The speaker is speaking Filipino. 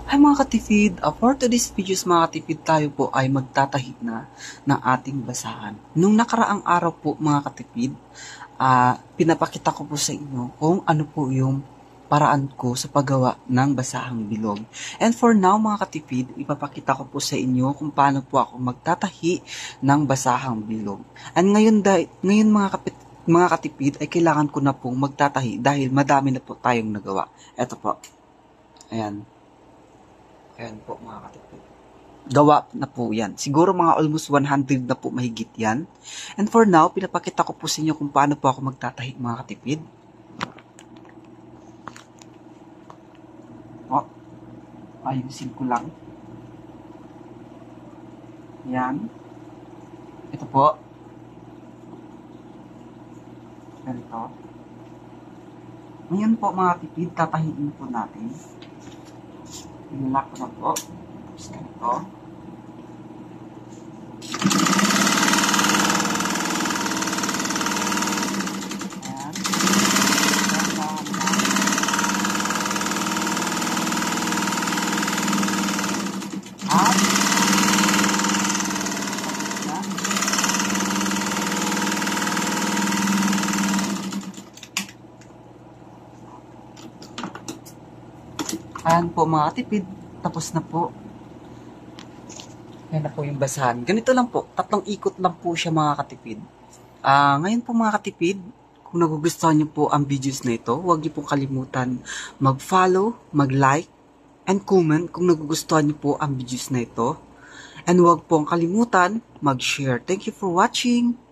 Hi mga katipid, for today's videos mga katipid, tayo po ay magtatahi na ng ating basahan. Nung nakaraang araw po mga katipid, pinapakita ko po sa inyo kung ano po yung paraan ko sa paggawa ng basahang bilog. And for now mga katipid, ipapakita ko po sa inyo kung paano po ako magtatahi ng basahang bilog. And ngayon mga katipid ay kailangan ko na pong magtatahi dahil madami na po tayong nagawa. Eto po, ayan. Ayan po mga katipid. Gawa na po yan. Siguro mga almost 100 na po mahigit yan. And for now, pinapakita ko po sa inyo kung paano po ako magtatahi mga katipid. O, ayusin ko lang. Yan. Ito po. Ganito. Ngayon po mga katipid, tatahiin po natin. Ilak ko na po. Tapos ganito. Ayan. At ayan po mga katipid, tapos na po. Ayan na po yung basahan. Ganito lang po, 3 ikot lang po siya mga katipid. Ngayon po mga katipid, kung nagugustuhan niyo po ang videos na ito, huwag niyo po kalimutan mag-follow, mag-like, and comment kung nagugustuhan niyo po ang videos na ito. And huwag pong kalimutan mag-share. Thank you for watching!